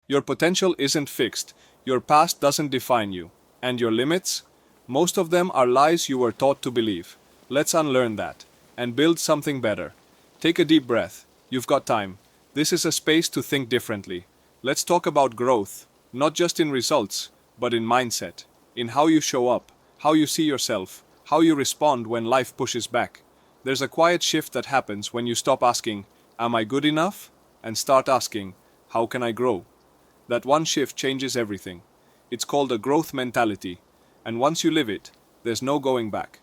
Your potential isn't fixed, your past doesn't define you. And your limits? Most of them are lies you were taught to believe. Let's unlearn that and build something better. Take a deep breath. You've got time. This is a space to think differently. Let's talk about growth, not just in results, but in mindset, in how you show up, how you see yourself, how you respond when life pushes back. There's a quiet shift that happens when you stop asking, "Am I good enough?" and start asking, "How can I grow?" That one shift changes everything. It's called a growth mentality, and once you live it, there's no going back.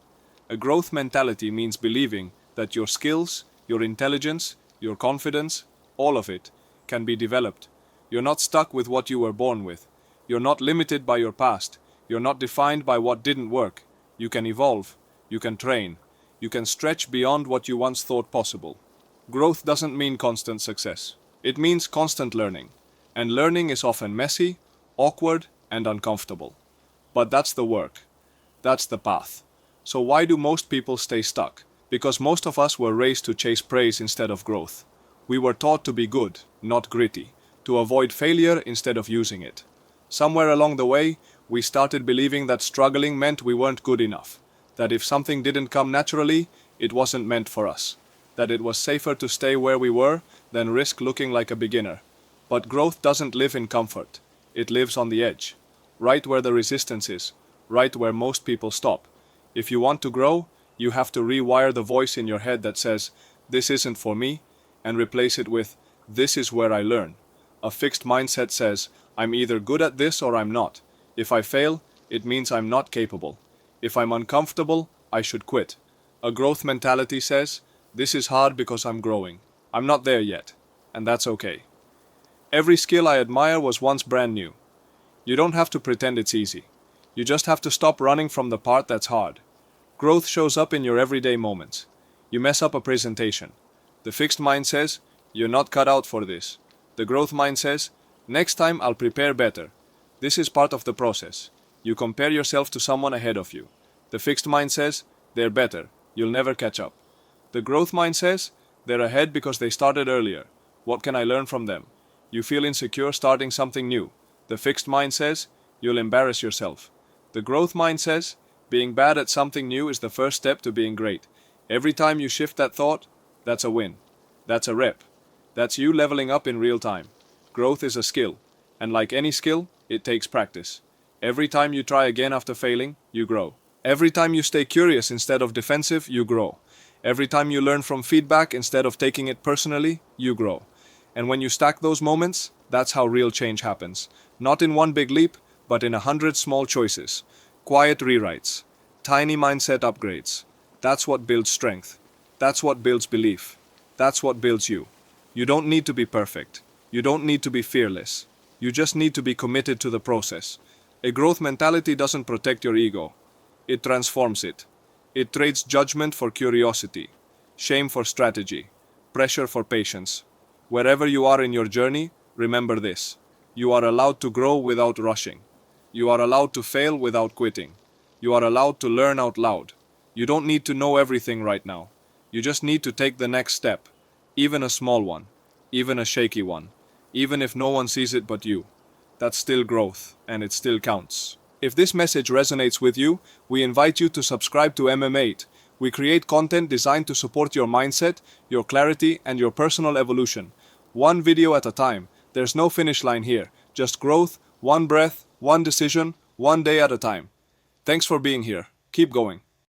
A growth mentality means believing that your skills, your intelligence, your confidence, all of it, can be developed. You're not stuck with what you were born with. You're not limited by your past. You're not defined by what didn't work. You can evolve. You can train. You can stretch beyond what you once thought possible. Growth doesn't mean constant success. It means constant learning. And learning is often messy, awkward, and uncomfortable. But that's the work. That's the path. So why do most people stay stuck? Because most of us were raised to chase praise instead of growth. We were taught to be good, not gritty, to avoid failure instead of using it. Somewhere along the way, we started believing that struggling meant we weren't good enough, that if something didn't come naturally, it wasn't meant for us, that it was safer to stay where we were than risk looking like a beginner. But growth doesn't live in comfort. It lives on the edge, right where the resistance is, right where most people stop. If you want to grow, you have to rewire the voice in your head that says, "This isn't for me," and replace it with, "This is where I learn." A fixed mindset says, "I'm either good at this or I'm not. If I fail, it means I'm not capable. If I'm uncomfortable, I should quit." A growth mentality says, "This is hard because I'm growing. I'm not there yet, and that's okay." Every skill I admire was once brand new. You don't have to pretend it's easy. You just have to stop running from the part that's hard. Growth shows up in your everyday moments. You mess up a presentation. The fixed mind says, "You're not cut out for this." The growth mind says, "Next time I'll prepare better." This is part of the process. You compare yourself to someone ahead of you. The fixed mind says, "They're better. You'll never catch up." The growth mind says, "They're ahead because they started earlier. What can I learn from them?" You feel insecure starting something new. The fixed mind says, "You'll embarrass yourself." The growth mind says, "Being bad at something new is the first step to being great." Every time you shift that thought, that's a win. That's a rep. That's you leveling up in real time. Growth is a skill, and like any skill, it takes practice. Every time you try again after failing, you grow. Every time you stay curious instead of defensive, you grow. Every time you learn from feedback instead of taking it personally, you grow. And when you stack those moments, that's how real change happens. Not in one big leap, but in 100 small choices. Quiet rewrites. Tiny mindset upgrades. That's what builds strength. That's what builds belief. That's what builds you. You don't need to be perfect. You don't need to be fearless. You just need to be committed to the process. A growth mentality doesn't protect your ego. It transforms it. It trades judgment for curiosity, shame for strategy, pressure for patience. Wherever you are in your journey, remember this. You are allowed to grow without rushing. You are allowed to fail without quitting. You are allowed to learn out loud. You don't need to know everything right now. You just need to take the next step, even a small one, even a shaky one, even if no one sees it but you. That's still growth, and it still counts. If this message resonates with you, we invite you to subscribe to MM8. We create content designed to support your mindset, your clarity, and your personal evolution. One video at a time. There's no finish line here. Just growth, one breath, one decision, one day at a time. Thanks for being here. Keep going.